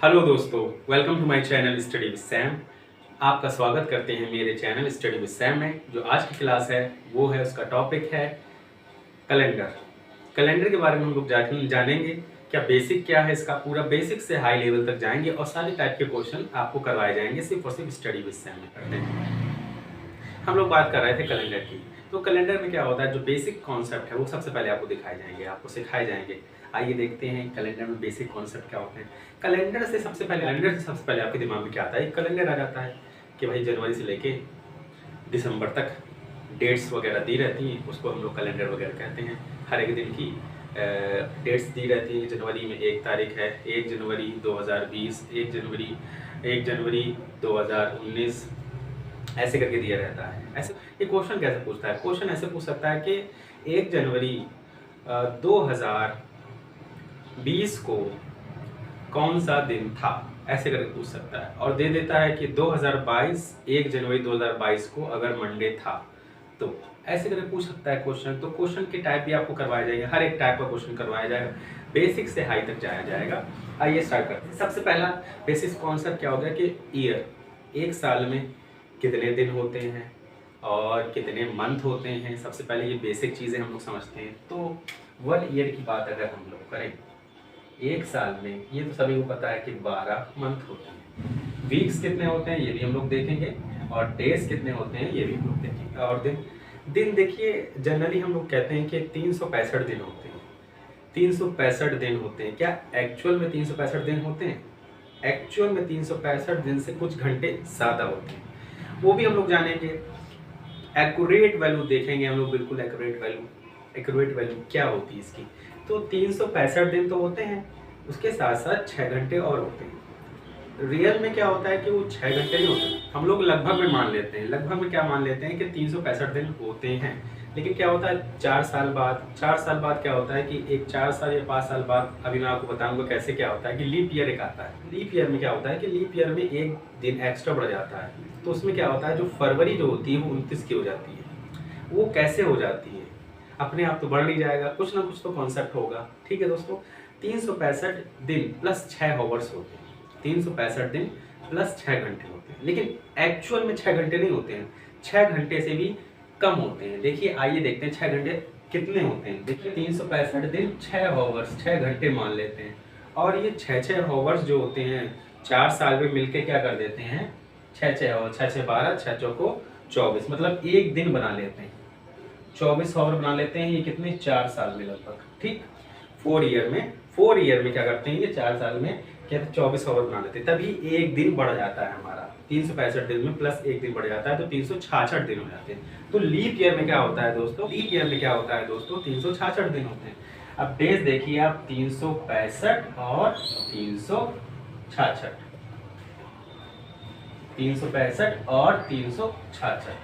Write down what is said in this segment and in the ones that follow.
Hello दोस्तों, welcome to my channel study with Sam. आपका स्वागत करते हैं मेरे चैनल स्टडी विद सैम में। जो आज की क्लास है वो है, उसका टॉपिक है कैलेंडर। कैलेंडर के बारे में हम लोग जानेंगे क्या बेसिक क्या है इसका, पूरा बेसिक से हाई लेवल तक जाएंगे और सारे टाइप के क्वेश्चन आपको करवाए जाएंगे सिर्फ और सिर्फ स्टडी विद सैम में करते हैं। हम लोग बात कर रहे थे कैलेंडर की। तो कैलेंडर में क्या होता है, जो बेसिक कॉन्सेप्ट है वो सबसे पहले आपको दिखाए जाएंगे, आपको सिखाए जाएंगे। आइए देखते हैं कैलेंडर में बेसिक कॉन्सेप्ट क्या होते हैं। कैलेंडर से सबसे पहले आपके दिमाग में क्या आता है, एक कैलेंडर आ जाता है कि भाई जनवरी से लेके दिसंबर तक डेट्स वगैरह दी रहती हैं, उसको हम लोग कैलेंडर वगैरह कहते हैं। हर एक दिन की डेट्स दी रहती हैं। जनवरी में 1 तारीख है, 1 जनवरी 2020, 1 जनवरी 2019, ऐसे करके दिया रहता है। ऐसे ये क्वेश्चन कैसे पूछता है, क्वेश्चन ऐसे पूछ सकता है कि 1 जनवरी 2020 को कौन सा दिन था, ऐसे करके पूछ सकता है। और दे देता है कि 2022 1 जनवरी 2022 को अगर मंडे था, तो ऐसे करके पूछ सकता है क्वेश्चन। तो क्वेश्चन के टाइप भी आपको करवाया जाएगा, हर एक टाइप का क्वेश्चन करवाया जाएगा, बेसिक से हाई तक जाया जाएगा। आइए स्टार्ट करते हैं। सबसे पहला बेसिक कॉन्सेप्ट क्या होगा कि ईयर, एक साल में कितने दिन होते हैं और कितने मंथ होते हैं। सबसे पहले ये बेसिक चीज़ें हम लोग समझते हैं। तो 1 ईयर की बात अगर हम लोग करें, एक साल में ये तो सभी को पता है कि 12 मंथ होते हैं। वीक्स कितने होते हैं ये भी हम लोग देखेंगे, और डेज कितने होते हैं ये भी हम लोग देखेंगे। और दिन देखिए, जनरली हम लोग कहते हैं कि 365 दिन होते हैं। 365 दिन होते हैं। क्या एक्चुअल में 365 दिन होते हैं? एक्चुअल में 365 दिन से कुछ घंटे ज़्यादा होते हैं, वो भी हम लोग जानेंगे। एक्यूरेट वैल्यू देखेंगे हम लोग, बिल्कुल एक्यूरेट वैल्यू क्या होती है इसकी। तो 365 दिन तो होते हैं, उसके साथ साथ 6 घंटे और होते हैं। रियल में क्या होता है कि वो 6 घंटे नहीं होते, हम लोग लगभग में मान लेते हैं। लगभग में क्या मान लेते हैं कि 365 दिन होते हैं। लेकिन क्या होता है 4 साल बाद क्या होता है कि एक 4 साल या 5 साल बाद, अभी मैं आपको बताऊंगा कैसे क्या होता है कि लीप ईयर एक आता है। लीप ईयर में क्या होता है कि लीप ईयर में एक दिन एक्स्ट्रा बढ़ जाता है। तो उसमें क्या होता है, जो फरवरी जो होती है वो 29 की हो जाती है। वो कैसे हो जाती है, अपने आप तो बढ़ नहीं जाएगा, कुछ ना कुछ तो कॉन्सेप्ट होगा। ठीक है दोस्तों, 365 दिन प्लस 6 आवर्स होते हैं। 365 दिन प्लस 6 घंटे होते हैं, लेकिन एक्चुअल में 6 घंटे नहीं होते हैं, 6 घंटे से भी कम होते हैं। देखिए, आइए देखते हैं 6 घंटे कितने होते हैं। देखिए, 365 दिन 6 आवर्स, 6 घंटे मान लेते हैं। और ये 6 आवर्स जो होते हैं 4 साल में मिलके क्या कर देते हैं, 6 आवर्स, 6 12, 6 चौको 24, मतलब एक दिन बना लेते हैं। 24 आवर बना लेते हैं। ये कितने, 4 साल में लगभग। ठीक, 4 ईयर में क्या करते हैं, ये 4 साल में क्या 24 आवर बना लेते हैं। तभी एक दिन बढ़ जाता है हमारा, 365 दिन में प्लस एक दिन बढ़ जाता है, तो 366 दिन हो जाते हैं। तो लीप ईयर में क्या होता है दोस्तों, 366 दिन होते हैं। अब डेज देखिए आप, 365 और 366, 365 और 366।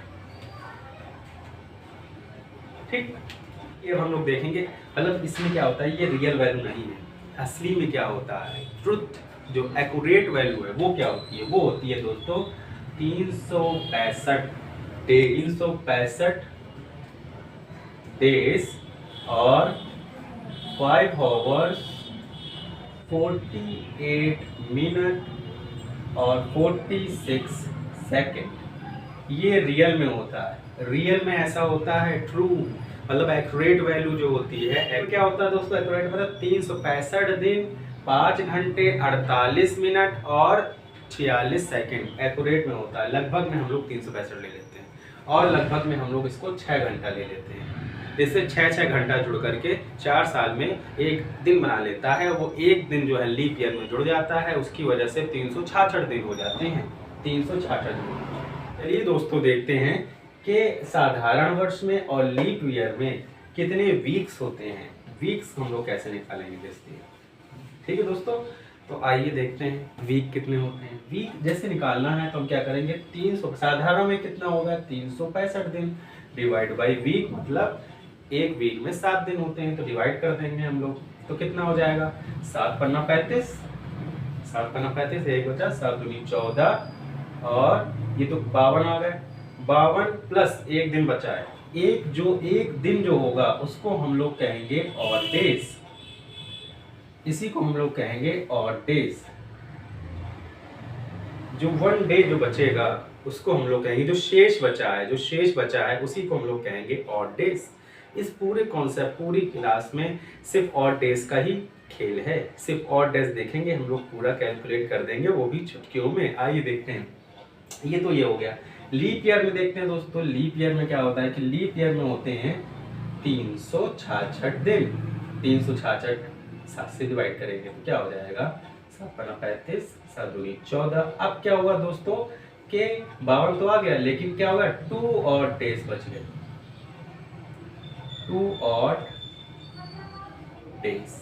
ठीक, ये हम लोग देखेंगे। मतलब इसमें क्या होता है, ये रियल वैल्यू नहीं है। असली में क्या होता है, ट्रुथ जो एक्यूरेट वैल्यू है वो क्या होती है, वो होती है दोस्तों 365 डेज और 5 आवर्स 48 मिनट और 46 सेकेंड। ये रियल में होता है, रियल में ऐसा होता है ट्रू, मतलब एक्यूरेट वैल्यू जो होती है। क्या होता है दोस्तों एक्यूरेट, मतलब 365 दिन 5 घंटे 48 मिनट और 46 सेकेंड एक्यूरेट में होता है। लगभग में हम लोग 365 ले लेते हैं, और लगभग में हम लोग इसको 6 घंटा ले लेते हैं। इससे 6 घंटा जुड़ करके 4 साल में एक दिन बना लेता है। वो एक दिन जो है लीप ईयर में जुड़ जाता है, उसकी वजह से 366 दिन हो जाते हैं। 366 दिन। चलिए दोस्तों, देखते हैं कि साधारण वर्ष में और लीप ईयर में कितने वीक्स होते हैं। वीक्स हम लोग कैसे निकालेंगे देखते हैं। ठीक है दोस्तों, तो आइए देखते हैं वीक कितने होते हैं। वीक जैसे निकालना है तो हम क्या करेंगे, 300 साधारण में कितना होगा, 365 दिन डिवाइड बाई वीक, मतलब एक वीक में 7 दिन होते हैं, तो डिवाइड कर देंगे हम लोग। तो कितना हो जाएगा, 7 पन्ना 35, 7 पन्ना 35, एक बचा 7 दूनी 14, और ये तो 52 आ गए। 52 प्लस एक दिन बचा है, एक दिन जो होगा उसको हम लोग कहेंगे और डेज, इसी को हम लोग कहेंगे और डेज। जो 1 डे जो बचेगा उसको हम लोग कहेंगे, जो शेष बचा है उसी को हम लोग कहेंगे ऑड डेज। इस पूरे कॉन्सेप्ट पूरी क्लास में सिर्फ ऑड डेज का ही खेल है, सिर्फ ऑड डेज देखेंगे हम लोग, पूरा कैलकुलेट कर देंगे वो भी चुटकियों में। आइए देखते हैं, ये तो ये हो गया। लीप ईयर में देखते हैं दोस्तों, लीप ईयर में क्या होता है कि लीप ईयर में होते हैं 366 दिन। 366 7 से डिवाइड करेंगे तो क्या हो जाएगा, 7 35 7 दूनी 14। अब क्या होगा दोस्तों कि 52 तो आ गया, लेकिन क्या होगा 2 और डेज बच गए, 2 और डेज।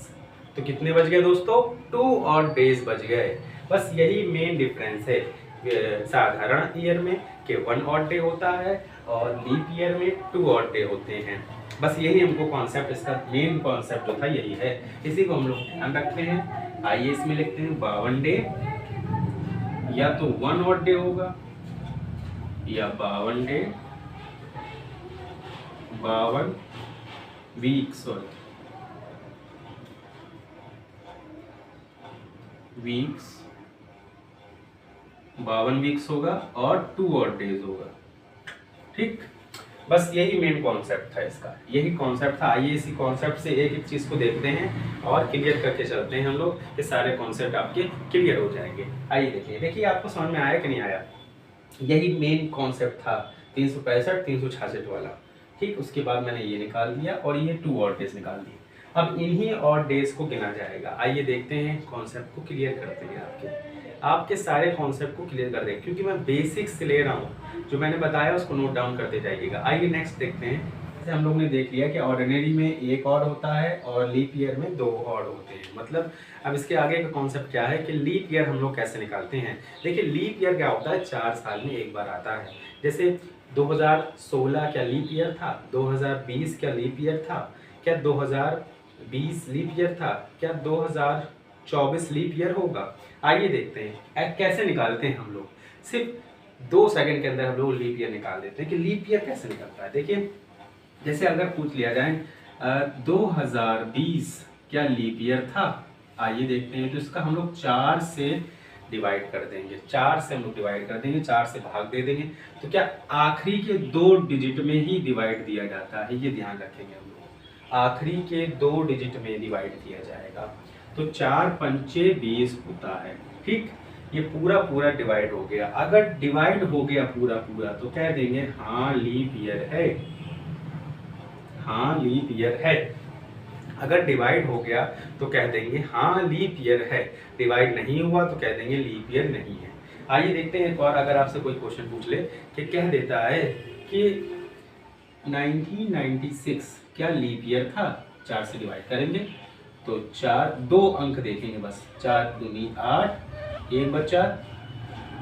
तो कितने बच गए दोस्तों, 2 और डेज बच गए। बस यही मेन डिफरेंस है साधारण ईयर में कि 1 ऑड डे होता है और लीप ईयर में 2 ऑड डे होते हैं। बस यही हमको कॉन्सेप्ट, इसका मेन कॉन्सेप्ट जो था यही है, इसी को हम लोग ध्यान रखते हैं। आइए इसमें लिखते हैं 52 डे, या तो 1 ऑड डे होगा या 52 डे, 52 वीक्स वीक्स 52 वीक्स होगा और 2 और डेज होगा। ठीक, बस यही मेन कॉन्सेप्ट था इसका, यही कॉन्सेप्ट था। आइए इसी कॉन्सेप्ट से एक एक चीज को देखते हैं और क्लियर करके चलते हैं हम लोग, कि सारे कॉन्सेप्ट आपके क्लियर हो जाएंगे। आइए देखिए आपको समझ में आया कि नहीं आया। यही मेन कॉन्सेप्ट था 365 366 वाला। ठीक, उसके बाद मैंने ये निकाल दिया और ये 2 और डेज निकाल दिए। अब इन्हीं और डेज को गिना जाएगा। आइए देखते हैं, कॉन्सेप्ट को क्लियर करते हैं, आपके सारे कॉन्सेप्ट को क्लियर कर देंगे, क्योंकि मैं बेसिक्स से ले रहा हूँ, जो मैंने बताया उसको नोट डाउन करते जाइएगा। आइए नेक्स्ट देखते हैं। जैसे हम लोग ने देख लिया कि ऑर्डिनरी में 1 ऑड होता है और लीप ईयर में 2 ऑड होते हैं। मतलब अब इसके आगे का कॉन्सेप्ट क्या है कि लीप ईयर हम लोग कैसे निकालते हैं। देखिए लीप ईयर क्या होता है, 4 साल में एक बार आता है। जैसे 2016 क्या लीप ईयर था, 2020 क्या लीप ईयर था, क्या 2020 लीप ईयर था, क्या 2024 लीप ईयर होगा। आइए देखते हैं कैसे निकालते हैं हम लोग। सिर्फ 2 सेकंड के अंदर हम लोग लीप ईयर निकाल देते हैं कि लीप ईयर कैसे निकलता है। देखिए जैसे अगर पूछ लिया जाए 2020 क्या लीप ईयर था, आइए देखते हैं। तो इसका हम लोग 4 से डिवाइड कर देंगे, 4 से हम लोग डिवाइड कर देंगे, 4 से भाग दे देंगे। तो क्या आखिरी के 2 डिजिट में ही डिवाइड दिया जाता है, ये ध्यान रखेंगे हम लोग, आखिरी के 2 डिजिट में डिवाइड किया जाएगा। तो 4 पंचे 20 होता है। ठीक, ये पूरा डिवाइड हो गया। अगर डिवाइड हो गया पूरा तो कह देंगे हाँ लीप ईयर है, हाँ लीप ईयर है। अगर डिवाइड हो गया तो कह देंगे हाँ लीप ईयर है, डिवाइड नहीं हुआ तो कह देंगे लीप ईयर नहीं है। आइए देखते हैं एक और, अगर आपसे कोई क्वेश्चन पूछ ले कि कह देता है कि 1996 क्या लीप ईयर था, 4 से डिवाइड करेंगे तो 2 अंक देखेंगे बस, 4 दूनी 8, 1 बचा,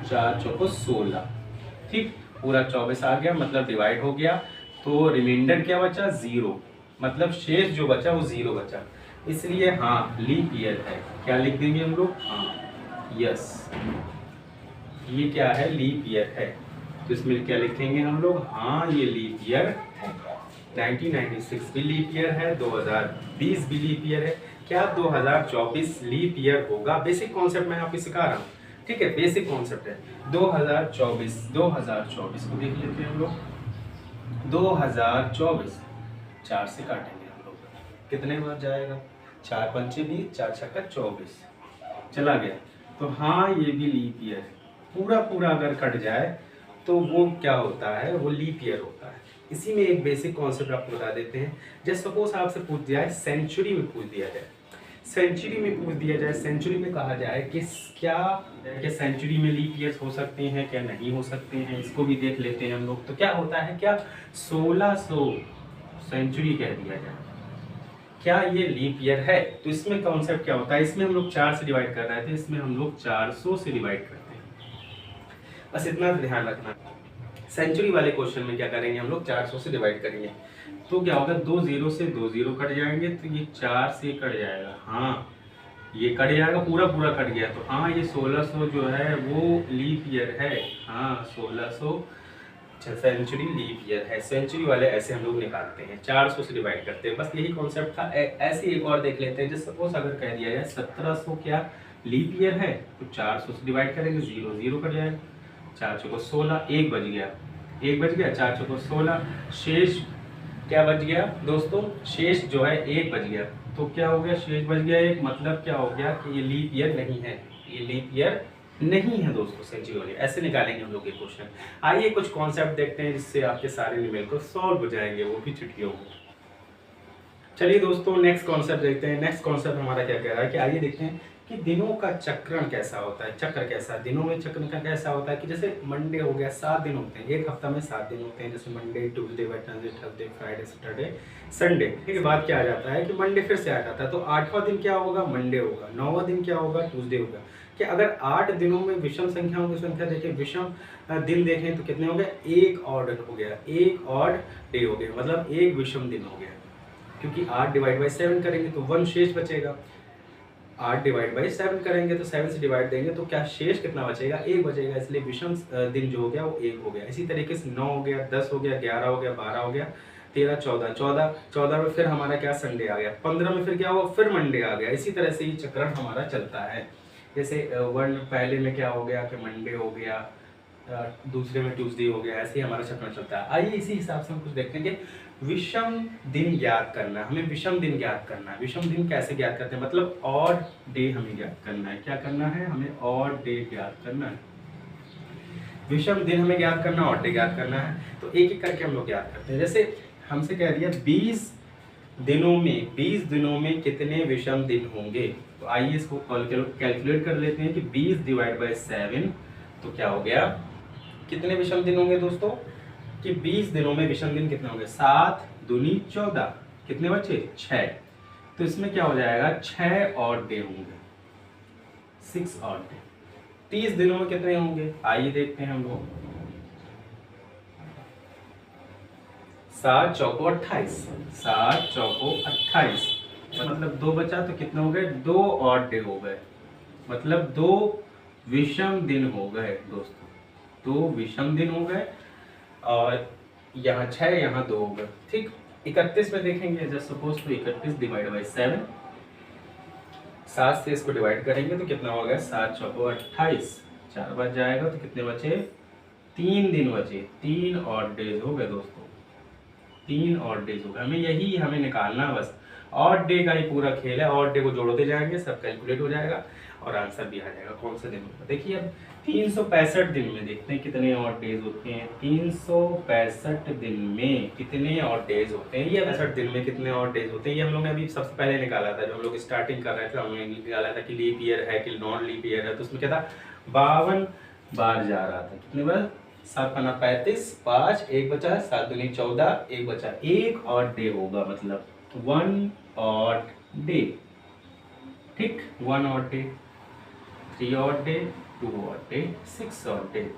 4 चौको 16। ठीक, पूरा 24 आ गया, मतलब डिवाइड हो गया। तो रिमाइंडर क्या बचा, 0, मतलब शेष जो बचा वो 0 बचा। इसलिए हाँ लीप ईयर है। क्या लिख देंगे हम लोग, हाँ यस, ये क्या है, लीप ईयर है। तो इसमें क्या लिखेंगे हम लोग, हाँ ये लीप ईयर है। 1996 भी लीप ईयर है, 2020 भी लीप ईयर है। क्या 2024 लीप ईयर होगा। बेसिक कॉन्सेप्ट मैं आपको सिखा रहा हूँ, ठीक है, बेसिक कॉन्सेप्ट है। 2024 को देख लेते हैं हम लोग। 2024 4 से काटेंगे हम लोग, कितने बार जाएगा, 4 पंचे 20, 4 छक्का 24, चला गया। तो हाँ ये भी लीप ईयर है। पूरा अगर कट जाए तो वो क्या होता है, वो लीप ईयर होता है। इसी में एक बेसिक कॉन्सेप्ट आपको बता देते हैं। जैसे सपोज आपसे पूछ दिया है, सेंचुरी में पूछ दिया जाए, सेंचुरी में कहा जाए कि क्या सेंचुरी में लीप ईयर्स हो सकते हैं, क्या नहीं हो सकते हैं, इसको भी देख लेते हैं हम लोग। तो क्या होता है, क्या 1600 सेंचुरी कह दिया जाए, क्या ये लीप ईयर है। तो इसमें कॉन्सेप्ट क्या होता है, इसमें हम लोग 4 से डिवाइड कर रहे थे, इसमें हम लोग 400 से डिवाइड करते हैं। बस इतना ध्यान रखना। सेंचुरी वाले क्वेश्चन में क्या करेंगे हम लोग, 400 से डिवाइड करेंगे तो क्या होगा, 2 0 से 2 0 कट जाएंगे, तो ये 4 से कट जाएगा, हाँ ये कट जाएगा, पूरा कट गया। तो हाँ ये 1600 जो है वो लीप ईयर है, हाँ 1600 सेंचुरी लीप ईयर है। सेंचुरी वाले ऐसे हम लोग निकालते हैं, 400 से डिवाइड करते हैं। बस यही कॉन्सेप्ट था। ऐसे एक और देख लेते हैं। जैसे सपोज अगर कह दिया जाए 1700 क्या लीप ईयर है तो 400 से डिवाइड करेंगे, 0 0 कट जाएगा, 4 चौको 16, 1 बच गया, 1 बच गया, 4 चौको 16, शेष क्या बच गया दोस्तों, शेष जो है 1 बच गया। तो क्या हो गया, शेष बच गया 1, मतलब क्या हो गया कि ये लीप ईयर नहीं है, ये लीप ईयर नहीं है दोस्तों, सेंचुरी। ऐसे निकालेंगे हम लोग ये क्वेश्चन। आइए कुछ कॉन्सेप्ट देखते हैं जिससे आपके सारे न्यूमेरिकल सॉल्व हो जाएंगे, वो भी छुट्टियों में। चलिए दोस्तों नेक्स्ट कॉन्सेप्ट देखते हैं। नेक्स्ट कॉन्सेप्ट हमारा क्या कह रहा है कि आइए देखते हैं कि दिनों का चक्रण कैसा होता है। चक्र कैसा है दिनों में, चक्र का कैसा होता है कि जैसे मंडे हो गया, 7 दिन होते हैं, एक हफ्ता में 7 दिन होते हैं, जैसे Monday, Tuesday, Wednesday, Thursday, Friday, Saturday, Sunday. इसके बाद क्या आ जाता है कि मंडे फिर से आ जाता है, तो 8वां दिन क्या होगा, मंडे होगा। 9वां दिन क्या होगा, ट्यूसडे होगा। कि अगर 8 दिनों में विषम संख्याओं की संख्या देखें, विषम दिन देखें तो कितने हो गए, एक ऑड हो गया, एक ऑड डे हो गया, मतलब एक विषम दिन हो गया। क्योंकि 8 डिवाइड बाई 7 करेंगे तो 1 शेष बचेगा, 8 डिवाइड बाई 7 करेंगे तो 7 से डिवाइड देंगे तो क्या शेष कितना बचेगा, 1 बचेगा, इसलिए विषम दिन जो हो गया वो 1 हो गया। इसी तरीके से 9 हो गया, 10 हो गया, 11 हो गया, 12 हो गया, 13, 14 में फिर हमारा क्या संडे आ गया, 15 में फिर क्या हुआ, फिर मंडे आ गया। इसी तरह से ये चक्रण हमारा चलता है। जैसे वन पहले में क्या हो गया कि मंडे हो गया, दूसरे में ट्यूसडे हो गया, ऐसे ही हमारा चक्रण चलता है। आइए इसी हिसाब से हम कुछ देखते हैं कि विषम दिन ज्ञात करना है, हमें विषम दिन ज्ञात करना है। विषम दिन कैसे ज्ञात करते हैं, मतलब ऑड डे हमें ज्ञात करना है। क्या करना है, हमें ऑड डे ज्ञात करना है। विषम दिन हमें ज्ञात करना है, ऑड डे ज्ञात करना है। तो एक एक करके हम लोग ज्ञात करते हैं। जैसे हमसे कह दिया 20 दिनों में कितने विषम दिन होंगे, तो आइए इसको कैलकुलेट कर लेते हैं कि 20 डिवाइड बाई 7 तो क्या हो गया, कितने विषम दिन होंगे दोस्तों, कि 20 दिनों में विषम दिन कितने होंगे, 7 दूनी 14, कितने बचे 6। तो इसमें क्या हो जाएगा, 6 ऑड डे होंगे, 6 ऑड डे। 30 दिनों में कितने होंगे, आइए देखते हैं हम लोग। 7 चौको 28, 7 चौको 28, मतलब 2 बचा तो कितने हो गए, 2 ऑड डे हो गए, मतलब 2 विषम दिन हो गए दोस्तों, 2 विषम दिन हो गए। और यहाँ 6, यहाँ 2 हो गए, ठीक। 31 में देखेंगे, जस्ट सपोज तो 31 डिवाइड बाई 7, 7 से इसको डिवाइड करेंगे तो कितना हो गया, 7 चौको 28, 4 बच जाएगा तो कितने बचे, 3 दिन बचे, 3 ऑड डेज हो गए दोस्तों, 3 ऑड डेज हो गए। हमें निकालना बस, ऑड डे का ही पूरा खेल है। ऑड डे को जोड़ते जाएंगे, सब कैलकुलेट हो जाएगा और आंसर भी आ जाएगा कौन सा दिन होगा। देखिए अब 365 दिन में देखते हैं कितने ऑड डेज होते हैं। 365 दिन में कितने ऑड डेज होते हैं, ये 65 दिन में कितने ऑड डेज होते हैं, ये हम लोग ने अभी सबसे पहले निकाला था। जब हम लोग स्टार्टिंग कर रहे थे हमने निकाला था कि लीप ईयर है कि नॉन लीप ईयर है, तो उसमें क्या था, 52 बार जा रहा था। कितने बार, 7 पन्ना 35, 5 1 बचा, 7 दूनी 14, 1 बचा, 1 ऑड डे होगा, मतलब 1 ऑड डे, ठीक। 1 odd day, 3 odd day, 2 odd day, 6 odd day.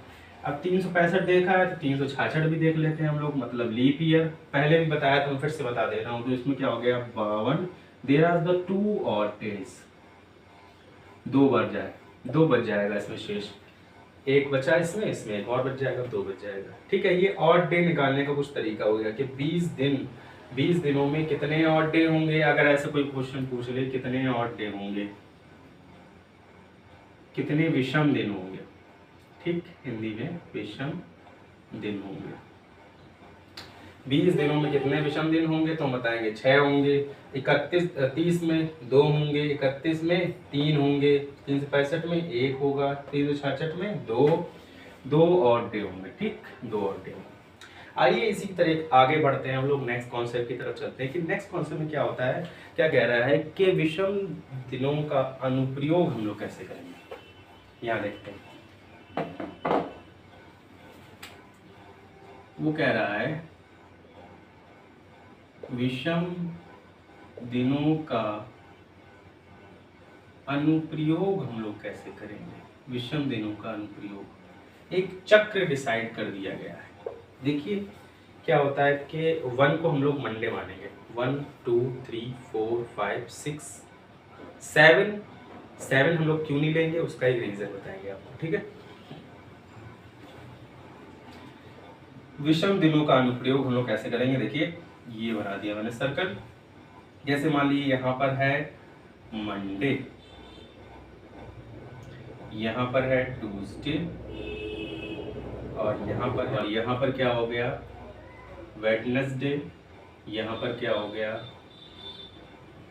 अब 365 देखा है तो 366 भी देख लेते हैं हम लोग, मतलब लीप ईयर। पहले भी बताया था, मैं फिर से बता दे रहा हूँ। तो इसमें क्या हो गया, 52, there are the 2 odd days, 2 बच जाएगा इसमें शेष, 1 बचा इसमें 1 और बच जाएगा, 2 बच जाएगा, ठीक है। ये ऑड डे निकालने का कुछ तरीका हो गया कि 20 दिनों में कितने ऑड डे होंगे। अगर ऐसा कोई क्वेश्चन पूछ ले कितने ऑड डे होंगे, कितने विषम दिन होंगे, ठीक, हिंदी में विषम दिन होंगे। 20 दिनों में कितने विषम दिन होंगे, तो हम बताएंगे 6 होंगे। 30 में 2 होंगे, 31 में 3 होंगे, 365 में 1 होगा, 366 में 2 ऑड डे होंगे, ठीक, 2 ऑड डे होंगे। आइए इसी तरह आगे बढ़ते हैं हम लोग, नेक्स्ट कॉन्सेप्ट की तरफ चलते हैं कि नेक्स्ट कॉन्सेप्ट में क्या होता है, क्या कह रहा है कि विषम दिनों का अनुप्रयोग हम लोग कैसे करेंगे। यहाँ देखते हैं, वो कह रहा है विषम दिनों का अनुप्रयोग हम लोग कैसे करेंगे। विषम दिनों का अनुप्रयोग, एक चक्र डिसाइड कर दिया गया है। देखिए क्या होता है कि 1 को हम लोग मंडे मानेंगे, 1 2 3 4 5 6 7 हम लोग क्यों नहीं लेंगे, उसका एक रीजन बताएंगे आपको, ठीक है। विषम दिनों का अनुप्रयोग हम लोग कैसे करेंगे, देखिए ये बना दिया मैंने सर्कल। जैसे मान लीजिए यहाँ पर है मंडे, यहाँ पर है ट्यूसडे, और यहाँ पर क्या हो गया वेडनेसडे, यहाँ पर क्या हो गया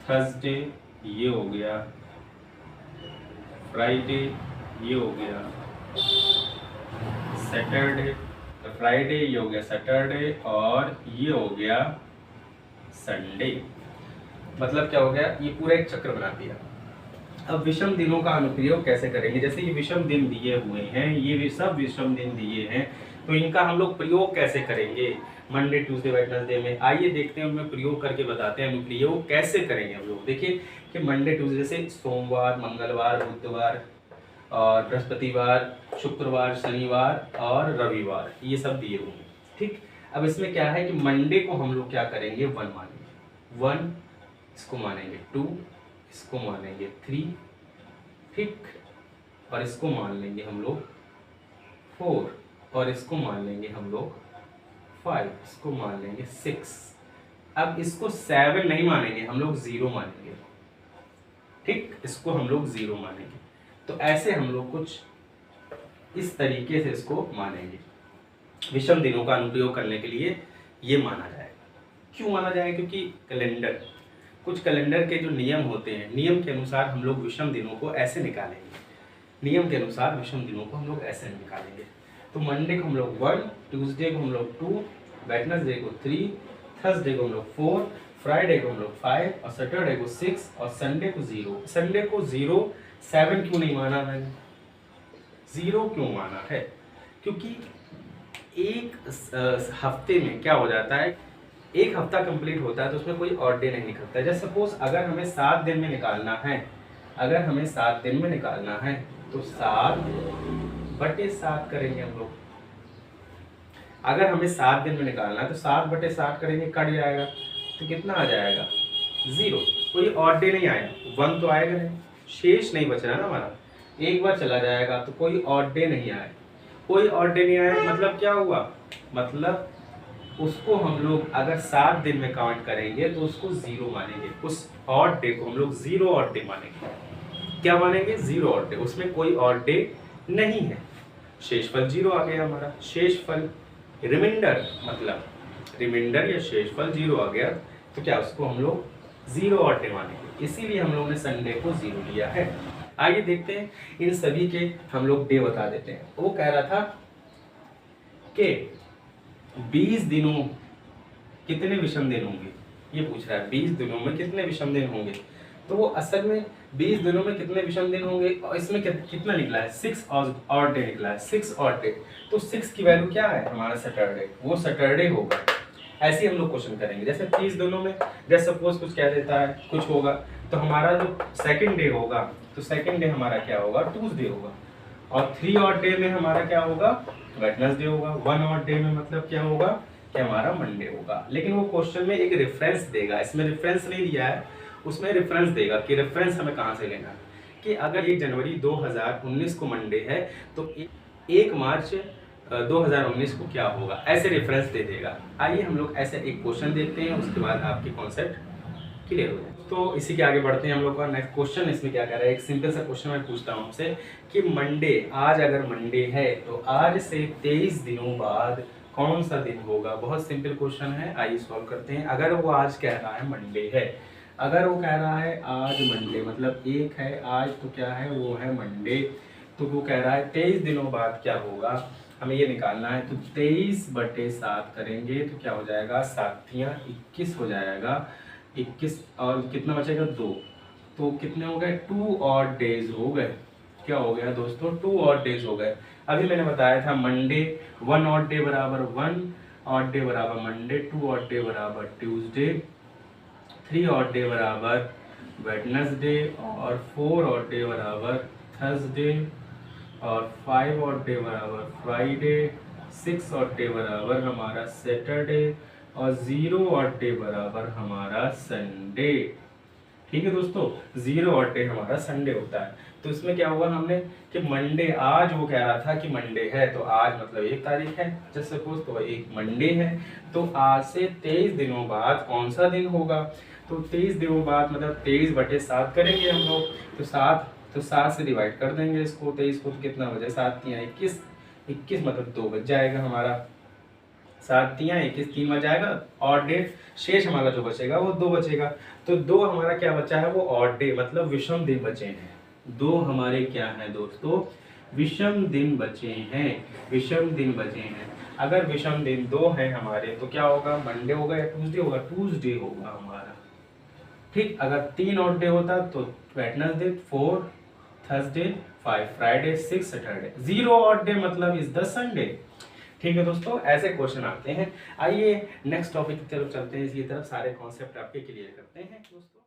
थर्सडे, ये हो गया फ्राइडे, ये हो गया सैटरडे, फ्राइडे, ये हो गया सैटरडे, और ये हो गया संडे। मतलब क्या हो गया, ये पूरा एक चक्र बना दिया। अब विषम दिनों का अनुप्रयोग कैसे करेंगे? जैसे ये विषम दिन दिए हुए हैं, ये सब विषम दिन दिए हैं, तो इनका हम लोग प्रयोग कैसे करेंगे मंडे ट्यूसडे वेडनेसडे में? आइए देखते हैं, उनमें प्रयोग करके बताते हैं अनुप्रयोग कैसे करेंगे हम लोग। देखिए कि मंडे ट्यूसडे से सोमवार, मंगलवार, बुधवार और बृहस्पतिवार, शुक्रवार, शनिवार और रविवार, ये सब दिए हुए हैं। ठीक, अब इसमें क्या है कि मंडे को हम लोग क्या करेंगे 1 मानेंगे, 1 इसको मानेंगे, 2 इसको मानेंगे, 3 ठीक, और इसको मान लेंगे हम लोग 4, और इसको मान लेंगे हम लोग 5, इसको मान लेंगे 6। अब इसको 7 नहीं मानेंगे, हम लोग 0 मानेंगे। ठीक, इसको हम लोग 0 मानेंगे। तो ऐसे हम लोग कुछ इस तरीके से इसको मानेंगे। विषम दिनों का अनुप्रयोग करने के लिए ये माना जाएगा। क्यों माना जाएगा? क्योंकि कैलेंडर, कुछ कैलेंडर के जो नियम होते हैं, नियम के अनुसार हम लोग विषम दिनों को ऐसे निकालेंगे। नियम के अनुसार विषम दिनों को हम लोग ऐसे निकालेंगे। तो मंडे को हम लोग 1, ट्यूसडे को हम लोग 2, वेडनेसडे को 3, थर्सडे को हम लोग 4, फ्राइडे को हम लोग 5, और सैटरडे को 6, और संडे को 0। संडे को 0, 7 क्यों नहीं माना मैंने? 0 क्यों माना है? क्योंकि एक हफ्ते में क्या हो जाता है, एक हफ्ता कंप्लीट होता है तो उसमें कोई और डे नहीं निकलता है। जैसे सपोज अगर हमें 7 दिन में निकालना है, अगर हमें 7 दिन में निकालना है तो 7/7 करेंगे हम लोग। अगर हमें 7 दिन में निकालना है तो 7/7 करेंगे, कट जाएगा तो कितना आ जाएगा 0। कोई और डे नहीं आएगा, 1 तो आएगा नहीं, शेष नहीं बच रहा ना हमारा, एक बार चला जाएगा तो कोई और डे नहीं आएगा। कोई और डे नहीं आया मतलब क्या हुआ, मतलब उसको हम लोग अगर 7 दिन में काउंट करेंगे तो उसको 0 मानेंगे। उस ऑड डे को हम लोग 0 ऑड डे मानेंगे। क्या मानेंगे? 0 ऑड डे, उसमें कोई और डे नहीं है। शेषफल 0 आ गया हमारा। शेषफल रिमाइंडर, मतलब रिमाइंडर या शेषफल 0 आ गया तो क्या उसको हम लोग 0 ऑड डे मानेंगे। इसीलिए हम लोगों ने संडे को 0 लिया है। आइए देखते हैं, इन सभी के हम लोग डे बता देते हैं। वो कह रहा था कि 20 दिनों कितने विषम दिन होंगे, ये पूछ रहा है 20 दिनों में कितने विषम दिन होंगे। तो वो असल में 20 दिनों में कितने विषम दिन होंगे, और इसमें कितना निकला है 6 ऑड डे निकला है, 6 ऑड डे। तो 6 की वैल्यू क्या है हमारा सैटरडे, वो सैटरडे होगा। ऐसे ही हम लोग क्वेश्चन करेंगे। जैसे 30 दिनों में जैसे सपोज कुछ कह देता है कुछ होगा, तो हमारा जो सेकंड डे होगा तो सेकंड डे हमारा क्या होगा ट्यूसडे होगा, और 3 ऑड डे में हमारा क्या होगा वेडनेसडे होगा। 1 ऑड डे में मतलब क्या होगा कि हमारा मंडे होगा। लेकिन वो क्वेश्चन में एक रेफरेंस देगा, इसमें रेफरेंस नहीं दिया है, उसमें रेफरेंस देगा कि रेफरेंस हमें कहाँ से लेना है, कि अगर 1 जनवरी 2019 को मंडे है तो 1 मार्च 2019 को क्या होगा, ऐसे रेफरेंस दे देगा। आइए हम लोग ऐसे एक क्वेश्चन देखते हैं, उसके बाद आपके कॉन्सेप्ट क्लियर हो जाए। तो इसी के आगे बढ़ते हैं हम लोग का नेक्स्ट क्वेश्चन। इसमें क्या कह रहा है, एक सिंपल सा क्वेश्चन मैं पूछता हूँ आपसे कि मंडे, आज अगर मंडे है तो आज से 23 दिनों बाद कौन सा दिन होगा। बहुत सिंपल क्वेश्चन है, आइए सॉल्व करते हैं। अगर वो आज कह रहा है मंडे है, अगर वो कह रहा है आज मंडे मतलब 1 है आज, तो क्या है वो है मंडे। तो वो कह रहा है 23 दिनों बाद क्या होगा, हमें ये निकालना है। तो 23/7 करेंगे तो क्या हो जाएगा, 7 × 21 हो जाएगा, 21 और कितना बचेगा 2, तो कितने हो गए 2 ऑड डेज हो गए। क्या हो गया दोस्तों 2 ऑड डेज हो गए। अभी मैंने बताया था मंडे 1 ऑड डे बराबर 1 ऑड डे बराबर मंडे, 2 ऑड डे बराबर ट्यूसडे, 3 ऑड डे बराबर वेडनेसडे, और 4 ऑड डे बराबर थर्सडे, और 5 ऑड डे बराबर फ्राइडे, 6 ऑड डे बराबर हमारा सैटरडे, और 0 ऑड डे बराबर हमारा संडे। ठीक है दोस्तों, 0 ऑड डे हमारा संडे होता है। तो इसमें क्या हुआ हमने कि मंडे, आज वो कह रहा था कि मंडे है तो आज मतलब 1 तारीख है, जैसे सपोज तो 1 मंडे है, तो आज से 23 दिनों बाद कौन सा दिन होगा। तो 23 दिनों बाद मतलब 23/7 करेंगे हम लोग, तो 7 तो 7 से डिवाइड कर देंगे इसको, 23 को तो कितना बचे, 7 3 21, 21 मतलब 2 बच जाएगा हमारा, 7 3 21, 3 बच जाएगा। ऑड डे शेष हमारा जो बचेगा वो 2 बचेगा। तो 2 हमारा क्या बचा है, वो ऑड डे मतलब विषम दिन बचे हैं। 2 हमारे क्या है दोस्तों, विषम दिन बचे हैं, विषम दिन बचे हैं। अगर विषम दिन 2 हैं हमारे तो क्या होगा, मंडे होगा या ट्यूसडे होगा, ट्यूसडे होगा हमारा। ठीक, अगर 3 ऑड डे होता तो Wednesday, 4 Thursday, 5 Friday, 6 Saturday. 0 odd day मतलब इज द संडे। ठीक है दोस्तों, ऐसे क्वेश्चन आते हैं। आइए नेक्स्ट टॉपिक की तरफ चलते हैं, इसकी तरफ सारे कॉन्सेप्ट आपके क्लियर करते हैं दोस्तों।